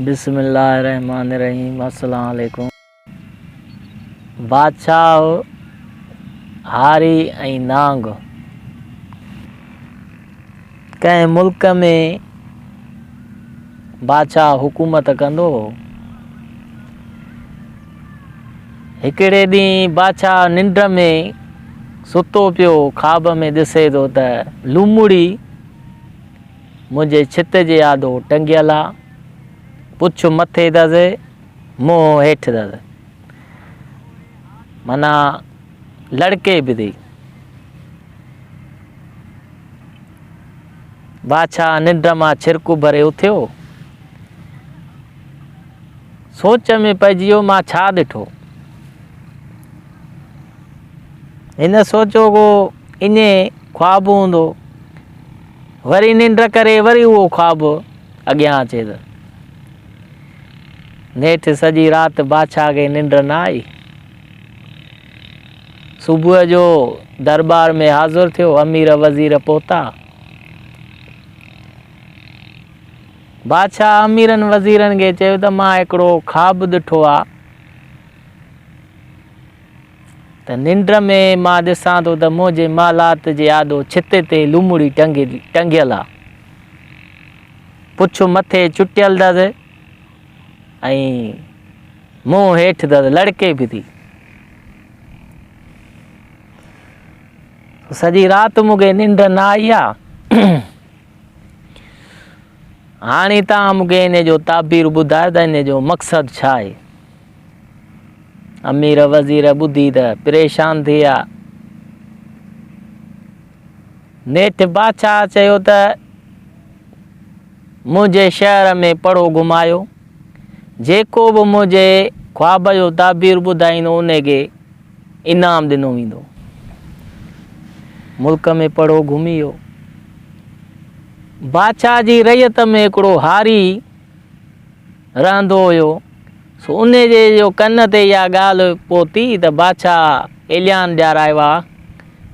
बिस्मिल्लाहिर्रहमानिर्रहीम। अस्सलाम वालेकुम। बादशाह हारी ऐं नांग। कंहिं मुल्क में बादशाह हुकूमत कंदो हो। हिकिड़े ॾींहुं बादशाह निंड में सुतो पियो, ख्वाब में ॾिसे थो त लूमड़ी मुंहिंजे छित जे आॾो टंगियल आहे, पुछ मथे अथसि, मुंहुं हेठि अथसि, माना लड़के बि थी। बादशाह निंड मां छिरकू भरे उथियो, सोच में पइजी वियो मां छा ॾिठो। हिन सोचियो को इन ख्वाब हूंदो, वरी निंड करे वरी उहो ख्वाब अॻियां अचे थो। नेठि सॼी राति बादशाह खे निंड न आई। सुबुह जो दरबार में हाज़ुर थियो, अमीर वज़ीर पहुता। बादशाह अमीरनि वज़ीरनि खे चयो त मां हिकिड़ो ख्वाब ॾिठो आहे त निंड में मां ॾिसां थो त मुंहिंजे मालात जे आॾो छित ते लूमड़ी टंगियल आहे, पुछ मथे चुटियल अथसि ऐं मुंहुं हेठि अथसि, लड़के बि थी। सॼी राति मूंखे निंड न आई आहे। हाणे तव्हां मूंखे इन जो ताबीर ॿुधायो त इन जो मक़सदु छा आहे। अमीर वज़ीर ॿुधी त परेशान थी विया। नेठि बादशाह चयो त मुंहिंजे शहर में पड़ो घुमायो, जेको बि मुंहिंजे ख्वाब जो ताबीर ॿुधाईंदो उनखे इनाम ॾिनो वेंदो। मुल्क में पड़ो घुमी वियो। बादशाह जी रैयत में हिकिड़ो हारी रहंदो हुयो, सो उन जे जो कन ते इहा ॻाल्हि पहुती त बादशाह ऐलान ॾियारायो आहे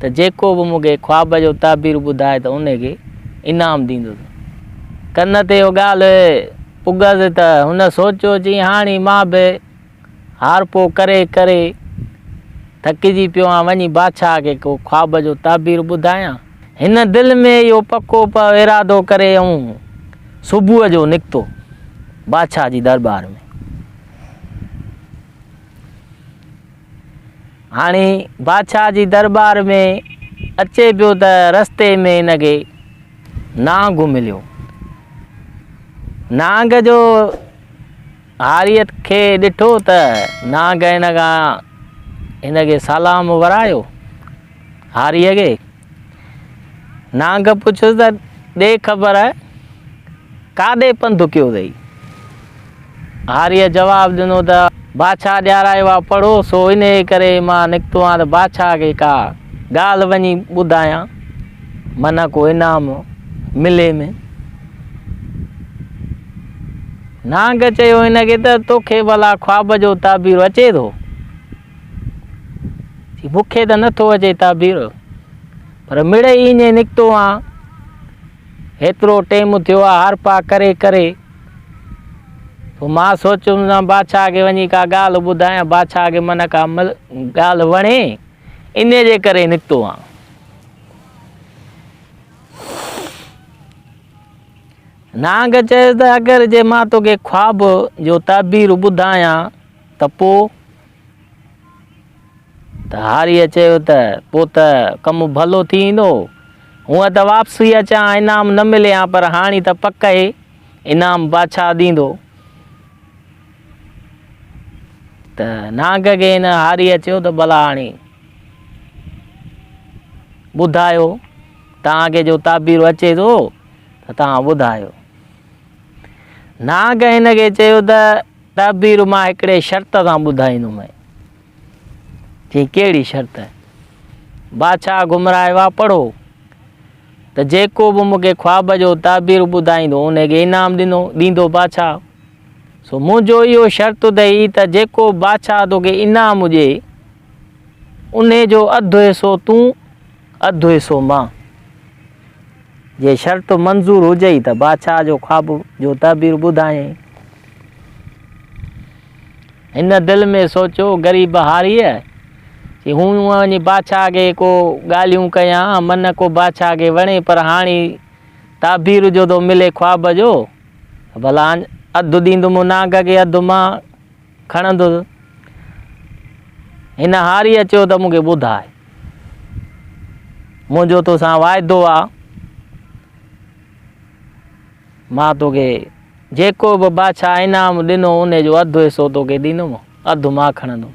त जेको बि मूंखे ख्वाब जो ताबीर ॿुधाए त उनखे इनाम ॾींदो। कन ते इहो ॻाल्हि पुगसि त हुन सोचियो चई हाणे मां बि हार पो करे करे थकिजी पियो आहियां, वञी बादशाह खे को ख्वाब जो ताबीर ॿुधायां। हिन दिलि में इहो पको इरादो करे ऐं सुबुह जो निकितो बादशाह जी दरबार में। हाणे बादशाह जी दरबार में अचे पियो त रस्ते में हिनखे नांग मिलियो। नांग जो हारीअ खे ॾिठो त नांग हिनखे सलाम वरायो हारीअ खे। नांग पुछियोसि त ॾे ख़बर काॾे पंधु कयो अथई। हारीअ जवाबु ॾिनो त बादशाह ॾियारायो आहे पढ़ो, सो इन करे मां निकितो आहियां त बादशाह खे का ॻाल्हि वञी ॿुधायां, माना को इनाम मिले में। नांग चयो हिनखे त तोखे भला ख्वाब जो ताबीर अचे थो? मूंखे त नथो अचे ताबीर, पर मिड़े ई ईअं निकितो आहियां, हेतिरो टाइम थियो आहे हार पा करे करे, पोइ मां सोचियुमि बादशाह खे वञी का ॻाल्हि ॿुधायां, बादशाह खे मन का ॻाल्हि वणे, इन जे करे निकितो आहियां। नांग चयो त अगरि जे मां तोखे ख्वाब जो ताबीर ॿुधायां त पोइ? त हारीअ चयो त पोइ त कमु भलो थी वेंदो। हूअं त वापसी अचां इनाम न मिले हा, पर हाणे त पक आहे इनाम बादशाह ॾींदो। त नांग खे हिन हारीअ चयो त भला हाणे ॿुधायो, तव्हांखे जो ताबीर अचे थो त तव्हां ॿुधायो। नांग हिनखे चयो त ताबीर मां हिकिड़े शर्त सां ॿुधाईंदुमि। चई कहिड़ी शर्त? बादशाह घुमरायो आहे पढ़ो त जेको बि मूंखे ख्वाब जो ताबीर ॿुधाईंदो उनखे इनाम ॾींदो बादशाह। सो मुंहिंजो इहो शर्त अथई त जेको बादशाह तोखे इनाम हुजे उन जो अधु हिसो तूं, अधु हिसो मां। जे शर्त मंज़ूर हुजे त बादशाह जो ख्वाब जो ताबीर ॿुधायईं। हिन दिलि में सोचियो ग़रीब हारीअ कि हूं वञी बादशाह खे को ॻाल्हियूं कयां, मन को बादशाह खे वणे, पर हाणे ताबीर जो थो मिले ख्वाब जो, भला अधु ॾींदुमि नांग खे, अधु मां खणंदुसि। हिन हारीअ चयो त मूंखे ॿुधाए, मुंहिंजो तोसां वाइदो आहे, मां तोखे जेको बि बादशाह इनाम ॾिनो उन जो अधु हिसो तोखे ॾींदुमि, अधु मां खणंदुमि।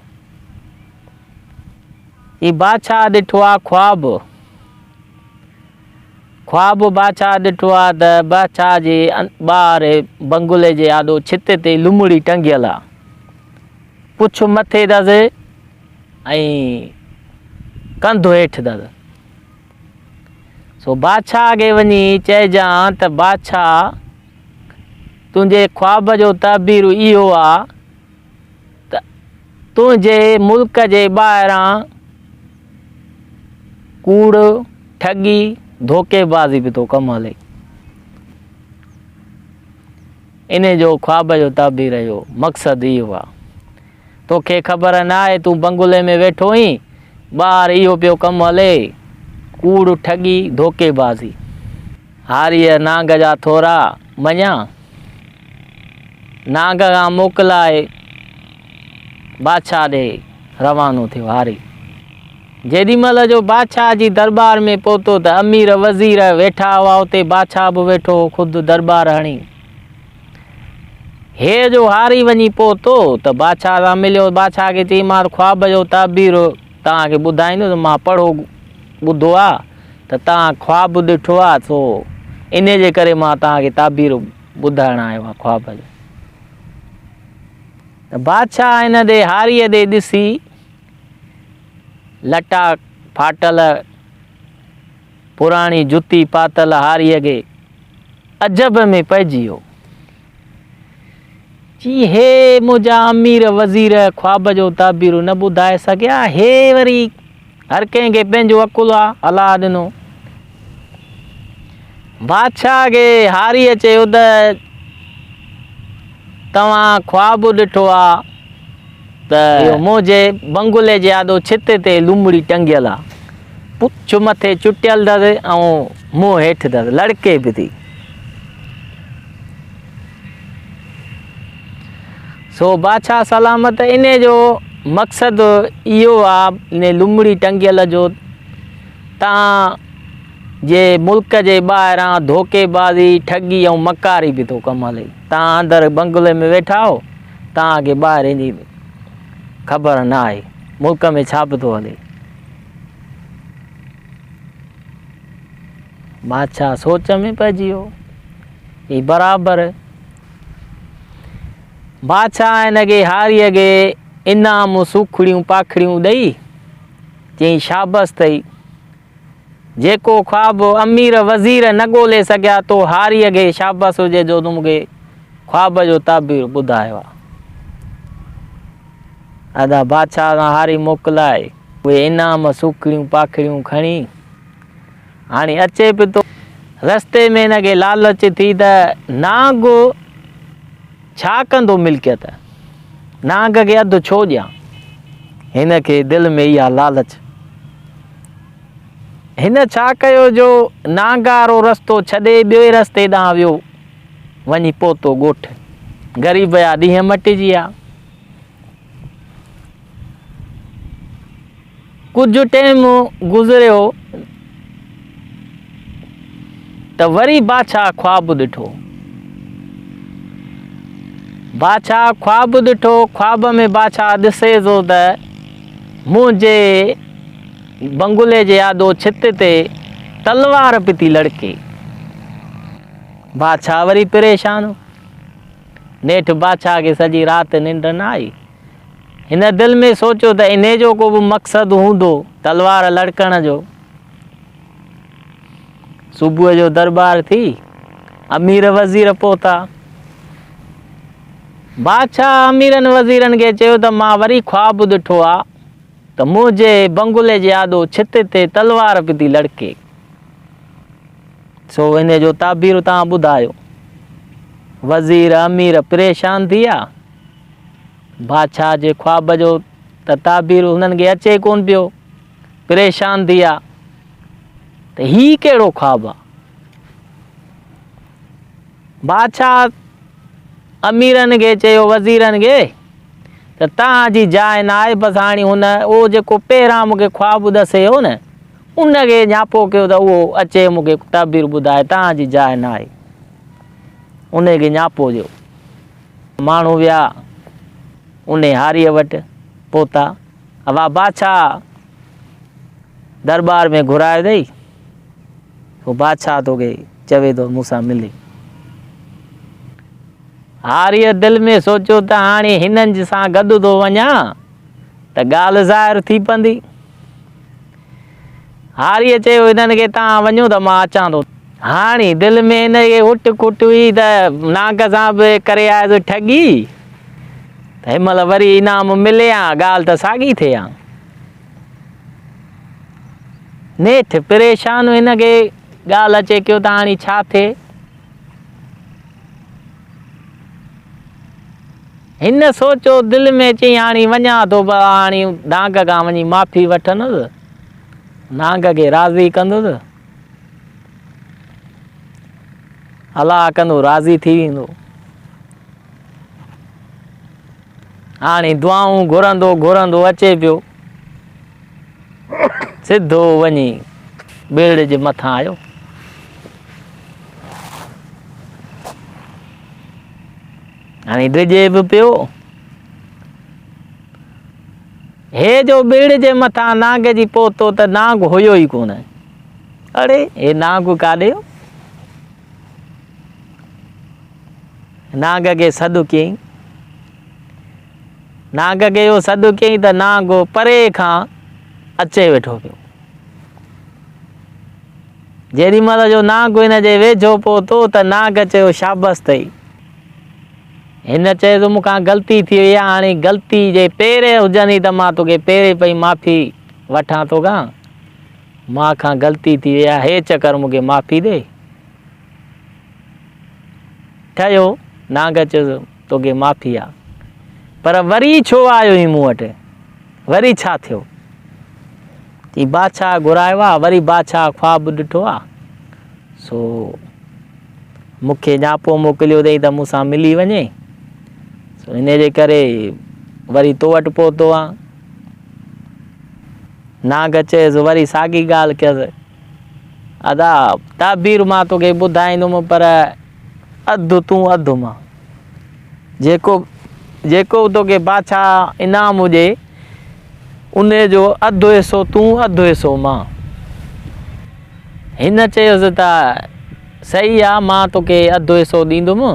ही बादशाह ॾिठो आहे ख्वाब, ख्वाब बादशाह ॾिठो आहे त बादशाह जे ॿाहिरि बंगुले जे आॾो छित ते लुमड़ी टंगियल आहे, पुछ मथे अथसि ऐं कंधु हेठि अथसि। सो बादशाह खे वञी चइजांइ त बादशाह तुंहिंजे ख्वाब जो ताबीर इहो आहे त तुंहिंजे मुल्क जे ॿाहिरां कूड़, ठगी, धोखेबाज़ी बि थो कमु हले। इन जो ख्वाब जो ताबीर जो मक़सदु इहो आहे। तोखे ख़बर न आहे, तूं बंगुले में वेठो आहीं, ॿाहिरि इहो पियो कमु हले, कूड़, ठगी, धोखेबाज़ी। हारीअ नांग जा थोरा मञा, नांग खां मोकिलाए बादशाह ॾे रवानो थियो हारी। जेॾी महिल जो बादशाह जी दरबार में पहुतो त अमीर वज़ीर वेठा हुआ उते, बादशाह बि वेठो ख़ुदि दरबार हणी। हे जो हारी वञी पहुतो त बादशाह सां मिलियो, बादशाह खे चई मां ख्वाब जो ताबीर तव्हांखे ॿुधाईंदुसि, मां पढ़ो ॿुधो आहे त तव्हां ख्वाब ॾिठो आहे, सो इन जे करे मां तव्हांखे ताबीर ॿुधाइणु आयो आहे ख्वाब जो। त बादशाह हिन ॾे हारीअ ॾे ॾिसी लटा फाटल, पुराणी जुती पातल हारीअ खे अजब में पइजी वियो। जी हे मुंहिंजा अमीर वज़ीर ख्वाब जो ताबीर न ॿुधाए सघिया, हे वरी हर कंहिंखे पंहिंजो अकुलु आहे अलाह ॾिनो। बादशाह खे हारीअ चयो त तव्हां ख्वाब ॾिठो आहे त मुंहिंजे बंगुले जे आॾो छित ते लुमड़ी टंगियल आहे, पुछ मथे चुटियल अथसि ऐं मुंहुं हेठि अथसि, लड़के बि थी। सो बादशाह सलामत, इन जो मक़सदु इहो आहे, इन लुमड़ी टंगियल जो तव्हां जे मुल्क जे ॿाहिरां धोखेबाज़ी, ठगी ऐं मकारी बि थो कमु हले। तव्हां अंदरि बंगुले में वेठा हो, तव्हांखे ॿाहिरि ईंदी ख़बर न आहे मुल्क में छा बि थो हले। बादशाह सोच में पइजी वियो, ही बराबरि। बादशाह हिन खे हारीअ खे इनाम सूखड़ियूं पाखड़ियूं ॾेई चई शाबस अथई, जेको ख्वाब अमीर वज़ीर न ॻोल्हे सघिया तो हारीअ खे शाबस हुजे जो तूं मूंखे ख्वाब जो ताबीर ॿुधायो आहे। अदा बादशाह सां हारी मोकिलाए उहे इनाम सूखड़ियूं पाखड़ियूं खणी हाणे अचे पियो थो। रस्ते में हिन खे लालच थी त नांग छा कंदो मिल्कियत, नांग खे अधु छो ॾियां। हिन खे दिलि में इहा लालच। हिन छा कयो जो नांग वारो रस्तो छॾे ॿिए रस्ते ॾांहुं वियो, वञी पहुतो ॻोठु। ग़रीब जा ॾींहं मटिजी विया। कुझु टाइम गुज़रियो त वरी बादशाह ख्वाब ॾिठो। बादशाह ख्वाब ॾिठो, ख्वाब में बादशाह ॾिसे थो त मुंहिंजे बंगुले जे आॾो छित ते तलवार पई थी लड़के। बादशाह वरी परेशान। नेठि बादशाह खे सॼी राति निंड न आई। हिन दिलि में सोचियो त इन जो को बि मक़सदु हूंदो तलवार लड़कण जो। सुबुह जो दरबार थी, अमीर वज़ीर पहुता। बादशाह अमीरनि वज़ीरनि खे चयो त मां वरी ख्वाब ॾिठो आहे त मुंहिंजे बंगुले जे आॾो छित ते तलवार पई थी लड़के, सो इन जो ताबीर तव्हां ॿुधायो। वज़ीर अमीर परेशान थी विया। बादशाह जे ख्वाब जो त ताबीर उन्हनि खे अचे कोन पियो, परेशान थी विया त ही कहिड़ो ख्वाबु आहे। बादशाह अमीरनि खे चयो, वज़ीरनि खे, त तव्हांजी जाइ न आहे, बसि हाणे हुन उहो जेको पहिरां मूंखे ख्वाबु दसे हो न उनखे ञापो कयो त उहो अचे मूंखे ताबीर ॿुधाए, तव्हांजी जाइ न आहे, उनखे ञापो ॾियो। माण्हू विया उन हारीअ वटि पहुता, अवा बादशाह दरबार में घुरायो अथई, पोइ बादशाह तोखे चवे थो मूंसां मिली। हारीअ दिलि में सोचियो त हाणे हिननि सां गॾु थो वञा त ॻाल्हि ज़ाहिर थी पवंदी। हारीअ चयो हिननि खे तव्हां वञो त मां अचां थो। हाणे दिलि में हिनखे हुट खुट हुई त नांग सां बि करे आयुसि ठगी, त हिनमहिल वरी इनाम मिले हा, ॻाल्हि त साॻी थिए हा। नेठि परेशान हिनखे ॻाल्हि अचे कयो त हाणे छा थिए। हिन सोचियो दिलि में, चई हाणे वञा थो, हाणे नांग खां वञी माफ़ी वठंदुसि, नांग खे राज़ी कंदुसि, अलाह कंदो राज़ी थी वेंदो। हाणे दुआऊं घुरंदो घुरंदो अचे पियो, सिधो वञी ॿेड़ जे मथां आयो। हाणे डिॼे बि पियो, हे जो ॿेड़ जे मथां नांग जी पहुतो त नांग हुयो ई कोन। अड़े हे नांग काॾे? नांग खे सॾु कयईं, नांग खे इहो सॾु कयईं त नांग परे खां अचे वेठो पियो। जेॾी महिल जो नांग हिन जे वेझो पहुतो त नांग चयो शाबस अथई। हिन चयो त मूंखां ग़लती थी वई आहे, हाणे ग़लती जे पहिरें हुजनि त मां तोखे पहिरें पई माफ़ी वठां तोखां, मां खां ग़लती थी वई आहे, हे चकर मूंखे माफ़ी ॾे। ठहियो, नांग चयो तोखे माफ़ी आहे, पर वरी छो आयो हुई मूं वटि, वरी छा थियो? चई बादशाह घुरायो आहे, वरी बादशाह ख्वाबु ॾिठो आहे, सो मूंखे ञापो मोकिलियो अथई त मूंसां मिली वञे, सो इन जे करे वरी तो वटि पहुतो आहे। नांग चयसि वरी साॻी ॻाल्हि कयसि, अदा ताबीर मां तोखे ॿुधाईंदुमि, पर अधु तूं अधु मां, जेको तोखे बादशाह इनाम हुजे उन जो अधु हिसो तूं, अधु हिसो मां। हिन चयोसि त सही आहे, मां तोखे अधु हिसो ॾींदुमि,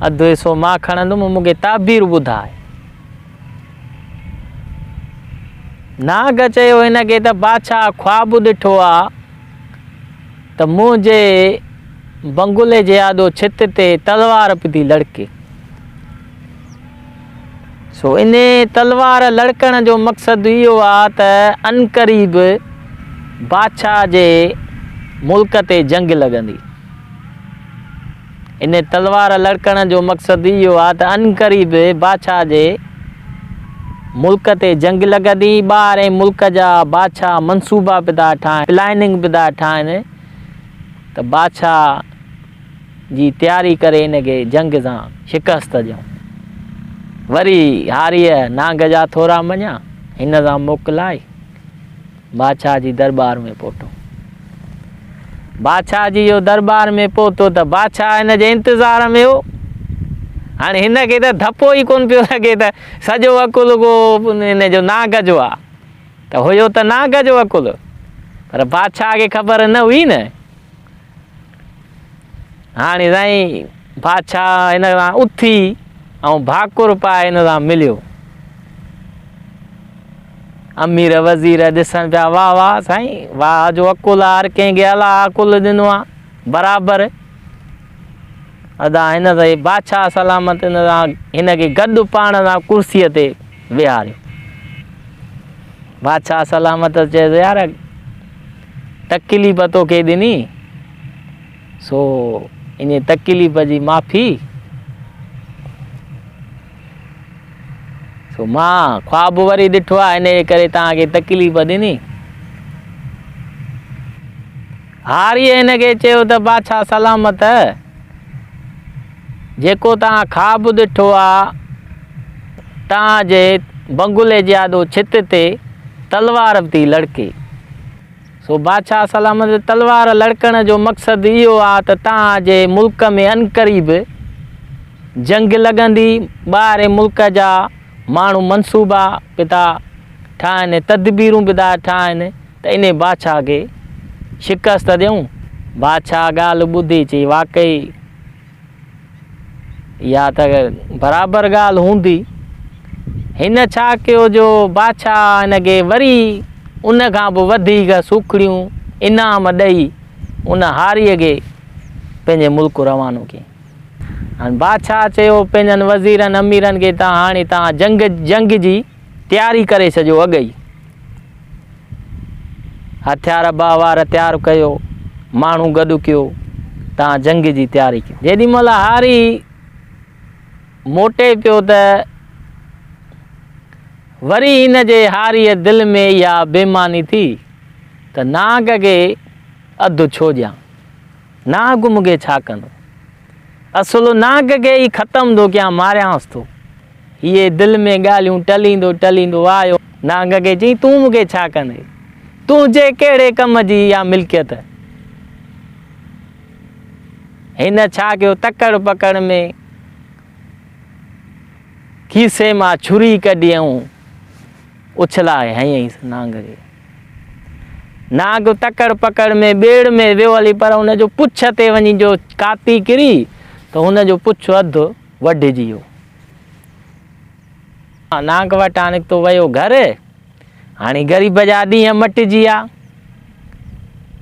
अधु हिसो मां खणंदुमि, मूंखे ताबीर ॿुधाए। नांग चयो हिनखे त बादशाह ख्वाबु ॾिठो आहे त मुंहिंजे बंगुले जे आॾो छित ते तलवार पई थी लड़के, सो इन तलवार लड़कण जो मक़सदु इहो आहे त अनक़रीब बादशाह जे मुल्क ते जंग लॻंदी। इन तलवार लड़कण जो मक़सदु इहो आहे त अनक़रीब बादशाह जे मुल्क ते जंग लॻंदी। ॿाहिरि मुल्क जा बादशाह मनसूबा पिया था ठाहिनि, प्लानिंग पिया था ठाहिनि त बादशाह जी तयारी करे इनखे जंग सां शिकस्त ॾियूं। वरी हारीअ नांग जा थोरा मञा, हिन सां मोकिलाए बादशाह जी दरबार में पहुतो। बादशाह जी जो दरबार में पहुतो त बादशाह हिन जे इंतज़ार में हो। हाणे हिन खे त धपो ई कोन पियो लॻे त सॼो अकुल को हिन जो नांग जो आहे, त हुयो त नांग जो अकुल, पर बादशाह खे ख़बर न हुई न। हाणे साईं बादशाह हिन सां उथी ऐं भाकुर पाए हिन सां मिलियो। अमीर वज़ीर ॾिसनि पिया, वाह वाह साईं, वाह जो अकुल आहे, हर कंहिंखे अलाह अकुल ॾिनो आहे बराबरि। अदा हिन सां बादशाह सलामत हिन सां हिनखे गॾु पाण सां कुर्सीअ ते विहारियो। बादशाह सलामत चएसि यार तकलीफ़ तोखे ॾिनी, सो इन तकलीफ़ जी माफ़ी। सो मां ख्वाब वरी ॾिठो आहे, इन जे करे तव्हांखे तकलीफ़ ॾिनी। हारीअ हिनखे चयो त बादशाह सलामत, जेको तव्हां ख्वाब ॾिठो आहे तव्हांजे बंगुले जे आॾो छित ते तलवार थी लड़के। सो बादशाह सलामत, तलवार लड़कण जो मक़सदु इहो आहे त तव्हांजे मुल्क में अनक़रीब जंग लॻंदी, ॿाहिरि मुल्क जा माण्हू मनसूबा पिता ठाहिनि, तदबीरूं पिता ठाहिनि त इन बादशाह खे शिकस्त ॾियूं। बादशाह ॻाल्हि ॿुधी चई वाकई इहा त बराबरि ॻाल्हि हूंदी। हिन छा कयो जो बादशाह हिनखे वरी उन खां बि वधीक सुखड़ियूं इनाम ॾेई उन हारीअ खे पंहिंजे मुल्क रवानो कयईं। हाणे बादशाह चयो पंहिंजनि वज़ीरनि अमीरनि खे हाणे तव्हां जंग जी तयारी करे सॼो अॻु ई। हथियार बावार तयारु कयो, माण्हू गॾु कयो, तव्हां जंग जी तयारी कयो। जेॾी महिल हारी मोटे पियो त वरी हिन जे हारीअ दिलि में इहा बेईमानी थी त नाग खे अधु छो ॾियां, नाग मूंखे छा कंदो, असुलु नाग खे ई ख़तमु थो कयां, मारियांसि थो। इहे दिलि में ॻाल्हियूं टलींदो आयो। नाग खे चई तूं मूंखे छा कंदे, तुंहिंजे कहिड़े कम जी इहा मिल्कियत। हिन छा कयो, तकड़ पकड़ में खीसे मां छुरी कढी ऐं उछलाए हयईं नाग खे। नाग तकड़ पकड़ में ॿेड़ में वियो हली, पर हुनजो पुछ ते वञी जो काती किरी त हुनजो पुछ अधु वढिजी वियो। नाग वटि हाणे तो वियो घर। हाणे ग़रीब जा ॾींहं मटिजी विया।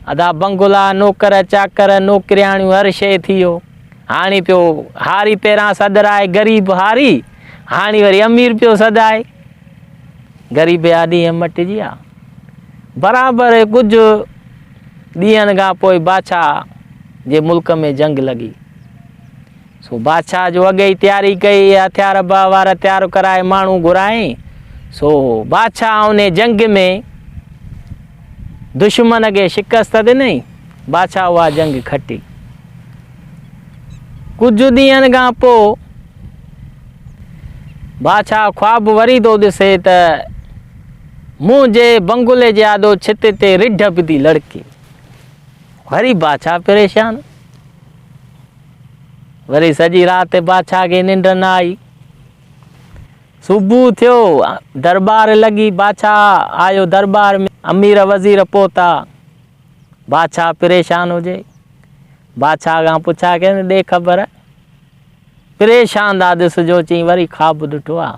अदा बंगुला, नौकर चाकर, नौकरियाणियूं, हर शइ थी वियो। हाणे पियो हारी पहिरां सदराए ग़रीब हारी, हाणे वरी अमीर पियो सदाए। ग़रीब जा ॾींहं मटिजी विया। बराबरि कुझु ॾींहंनि खां पोइ बादशाह जे मुल्क में जंग लॻी। सो बादशाह जो अॻे ई तयारी कई, हथियार बावार तयारु कराए, माण्हू घुराए। सो बादशाह उन जंग में दुश्मन खे शिकस्त ॾिनई, बादशाह उहा जंग खटी। कुझु ॾींहंनि खां पोइ बादशाह ख्वाब वरी थो ॾिसे त मुंहिंजे बंगुले जे आॾो छित ते रिढ बि थी लड़के। वरी बादशाह परेशान, वरी सॼी राति बादशाह खे निंड न आई। सुबुह थियो, दरबार लॻी, बादशाह आयो दरबार में, अमीर वज़ीर पहुता। बादशाह परेशान हुजे, बादशाह खां पुछा के ॾे ख़बर, परेशान था ॾिसजो। चई वरी ख्वाब ॾिठो आहे,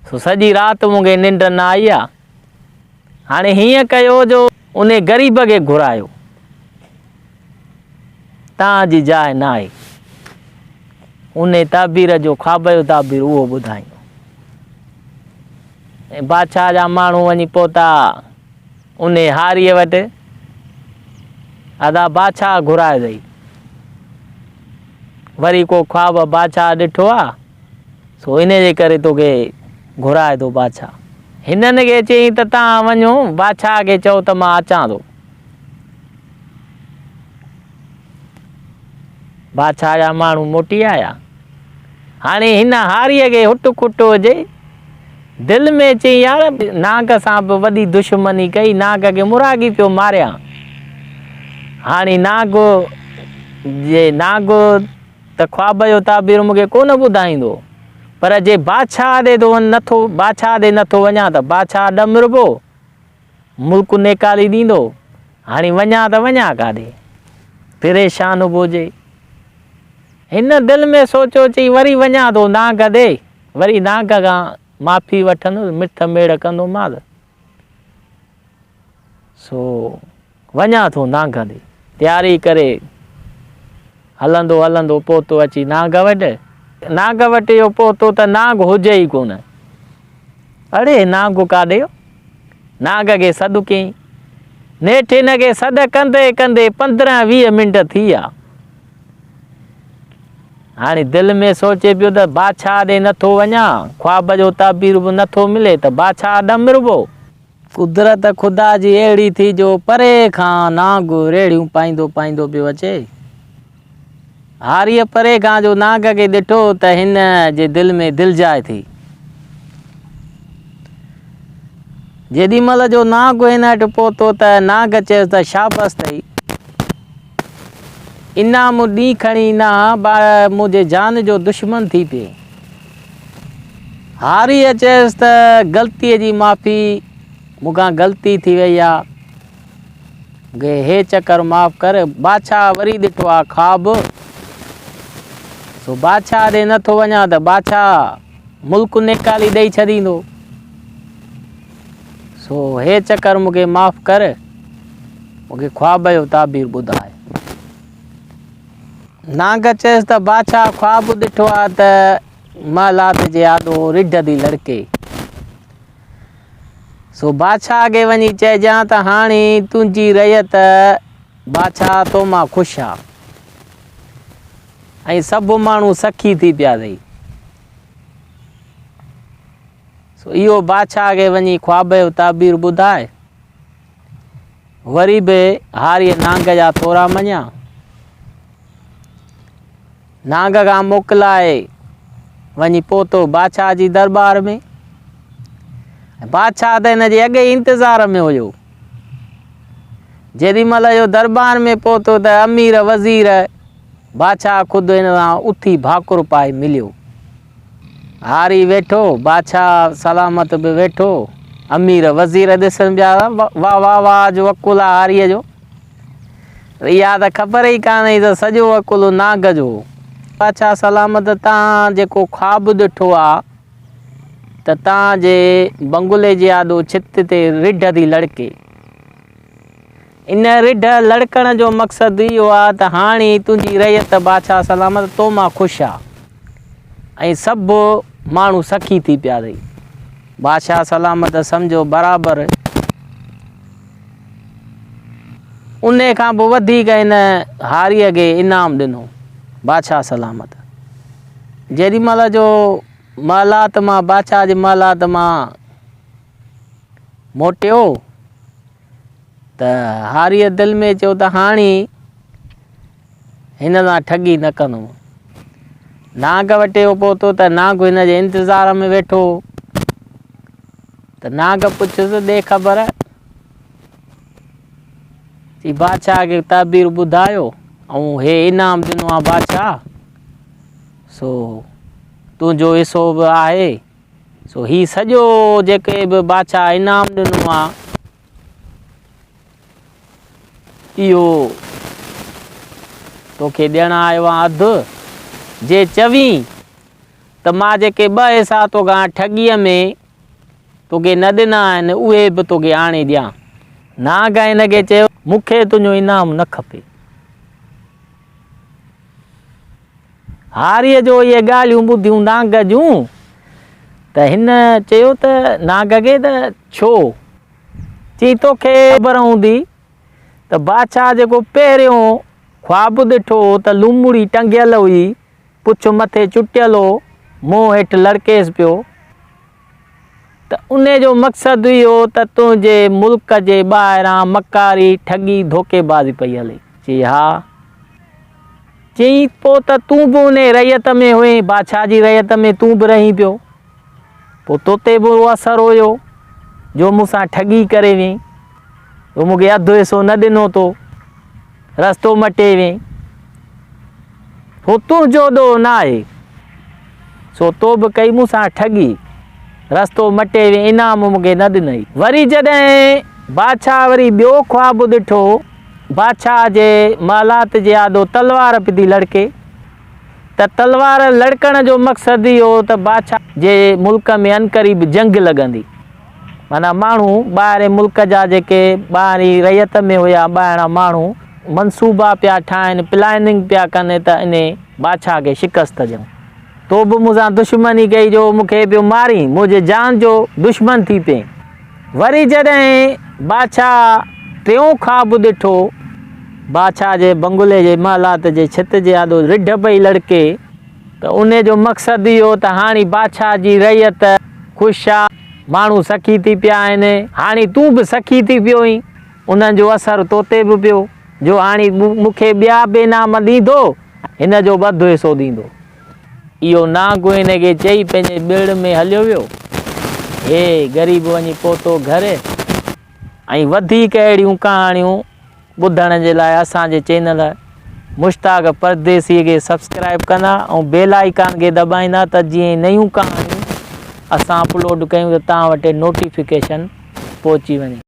सो सॼी राति मूंखे निंड न आई आहे। हाणे हीअं कयो जो उन ग़रीब खे घुरायो, तव्हांजी जाइ न आहे। उन ताबीर जो ख्वाब जो ताबीर उहो ॿुधाईं। ऐं बादशाह जा माण्हू वञी पहुता उन हारीअ वटि। अदा बादशाह घुराए अथई, वरी को ख्वाब बादशाह ॾिठो आहे, सो इन जे करे तोखे घुराए थो बादशाह। हिननि खे चई त तव्हां वञो बादशाह खे चओ त मां अचां थो। बादशाह जा माण्हू मोटी आया। हाणे हिन हारीअ खे हुट खुट हुजे, दिलि में चई यार नाग सां बि वॾी दुश्मनी कई, नाग खे मुरागी पियो मारियां। हाणे नाग त ख्वाब जो ताबीर मूंखे कोन ॿुधाईंदो, पर जे बादशाह ॾे थो नथो, बादशाह ॾे नथो वञा त बादशाह ॾमरबो, मुल्क नेकाली ॾींदो। हाणे वञा त वञा काॾे, परेशान बि हुजे। हिन दिलि में सोचियो, चई वरी वञा थो नाग ॾे, वरी नाग खां माफ़ी वठंदुसि, मिठ मेड़ कंदोमांसि। सो वञा थो नाग ॾे, तयारी करे हलंदो हलंदो पहुतो अची नाग वटि। नाग वटि इहो पहुतो त नाग हुजे ई कोन। अड़े नाग काॾे, नाग खे सॾु कयईं। नेठि हिन खे सॾु कंदे कंदे 15-20 मिंट थी विया। हाणे दिलि में सोचे पियो त बादशाह ॾे नथो वञा, ख्वाब जो ताबीर बि नथो मिले त बादशाह ॾम रुबो। कुदरत ख़ुदा जी अहिड़ी थी जो परे खां नांग रेड़ियूं पाईंदो पाईंदो पियो अचे। हारीअ परे खां जो नांग खे ॾिठो त हिन जे दिलि में दिलजाए थी। जेॾी महिल जो नांग हिन वटि पहुतो त नांग चयसि त शाबस अथई, इनाम ॾींहुं खणी ना मुंहिंजे जान जो दुश्मन थी पिए। हारीअ चयसि त ग़लतीअ जी माफ़ी, मूंखां ग़लती थी वई आहे, हे चकर माफ़ कर। बादशाह वरी ॾिठो आहे ख्वाब, सो बादशाह ॾे नथो वञा त बादशाह मुल्क निकाली ॾेई छॾींदो। सो हे चकर मूंखे माफ़ कर, मूंखे ख्वाब जो ताबीर ॿुधाए। नांग चयसि त बादशाह ख्वाब ॾिठो आहे त महलात जे आॾो रिढंदी लड़के। सो बादशाह खे वञी चइजां त हाणे तुंहिंजी रयत बादशाह तो मां ख़ुशि आहे ऐं सभु माण्हू सखी थी पिया अथई। सो इहो बादशाह खे वञी ख्वाब जो ताबीर ॿुधाए। वरी बि हारीअ नांग जा थोरा मञिया, नांग खां मोकिलाए वञी पहुतो बादशाह जी दरबार में। बादशाह त हिन जे अॻे इंतज़ार में हुयो। जेॾी महिल जो दरबार में पहुतो त अमीर वज़ीर बादशाह ख़ुदि हिन सां उथी भाकुर पाए मिलियो। हारी वेठो, बादशाह सलामत बि वेठो, अमीर वज़ीर ॾिसनि पिया वाह वाह वाह जो वकुल आहे हारीअ जो। इहा त ख़बर ई कान्हे त सॼो वकुल नांग जो। बादशाह सलामत, तव्हां जेको ख्वाब ॾिठो आहे त तव्हांजे बंगुले जे आॾो छित ते रिढंदी लड़के, इन रिढ लड़कण जो मक़सदु इहो आहे त हाणे तुंहिंजी रयत बादशाह सलामत तो मां ख़ुशि आहे ऐं सभु माण्हू सखी थी पिया अथई। बादशाह सलामत सम्झो बराबरि उन खां पोइ वधीक हिन हारीअ खे इनाम ॾिनो। बादशाह सलामत जेॾी महिल जो महलात मां, बादशाह जे महलात मां मोटियो त हारीअ दिलि में चयो त हाणे हिन सां ठगी न कंदुमि। नांग वटि पहुतो त नांग हिन जे इंतज़ार में वेठो त नांग पुछियुसि ॾे ख़बर, चई बादशाह खे ताबीर ॿुधायो ऐं हे इनाम ॾिनो आहे बादशाह, सो तुंहिंजो हिसो बि आहे। सो ही सॼो जेके बि बादशाह इनाम ॾिनो आहे इहो तोखे ॾियणु आयो आहे अधु। जे चवीं त मां जेके 2 हिसा तोखां ठगीअ में तोखे न ॾिना आहिनि उहे बि तोखे आणे ॾियां। नांग हिन खे चयो मूंखे तुंहिंजो इनाम न खपे। हारीअ जो इहे ॻाल्हियूं ॿुधियूं नांग जूं त हिन चयो त नांग खे त छो, चई तोखे ख़बर हूंदी त बादशाह जेको पहिरियों ख्वाब ॾिठो त लूमड़ी टंगियल हुई, पुछ मथे चुटियल हो, मुंहुं हेठि लड़केसि पियो, त उन जो मक़सदु इहो त तुंहिंजे मुल्क जे ॿाहिरां मकारी ठगी धोखेबाज़ी पई हले। चई हा। चई पोइ त तूं बि उन रयत में हुई, बादशाह जी रयत में तूं बि रहीं पियो, पोइ तोते बि उहो असरु हुयो जो मूंसां ठगी करे वें, तो मूंखे अधु हिसो न ॾिनो, तो रस्तो मटे वें, पोइ तुंहिंजो ॾोह न आहे, सो तो बि कई मूंसां ठगी, रस्तो मटे वें, इनाम मूंखे न ॾिनई। वरी जॾहिं बादशाह वरी ॿियो ख्वाब ॾिठो, बादशाह जे महलात जे आॾो तलवार पई थी लड़के, त तलवार लड़कण जो मक़सदु इहो त बादशाह जे मुल्क में अनक़रीब जंग लॻंदी, माना माण्हू ॿाहिरि मुल्क जा जेके ॿाहिरी रयत में हुया ॿाहिरां माण्हू मनसूबा पिया ठाहिनि, प्लानिंग पिया कनि त इन बादशाह खे शिकस्त ॾियूं। तो बि मूंसां दुश्मनी कई जो मूंखे पियो मारी, मुंहिंजे जान जो दुश्मन थी पिए। वरी जॾहिं बादशाह टियों ख्वाब ॾिठो, बादशाह जे बंगुले जे महलात जे छित जे आॾो रिढ पई लड़के, त उन जो मक़सदु इहो त हाणे बादशाह जी रैयत ख़ुशि आहे, माण्हू सखी थी पिया आहिनि। हाणे तूं बि सखी थी पियो आहीं, उन्हनि जो असरु तो ते बि पियो, जो हाणे मूंखे ॿिया बेनाम ॾींदो, हिन जो वधि हिसो ॾींदो। इहो नागु हिनखे चई पंहिंजे ॿिड़ में हलियो वियो। हे ग़रीब वञी पहुतो घर। ऐं वधीक अहिड़ियूं कहाणियूं ॿुधण जे लाइ असांजे चैनल मुश्ताक परदेसी खे सब्सक्राइब कंदा ऐं बेल आइकन खे दॿाईंदा, त जीअं नयूं कहाणियूं असां अपलोड कयूं त तव्हां वटि नोटिफिकेशन पहुची वञे।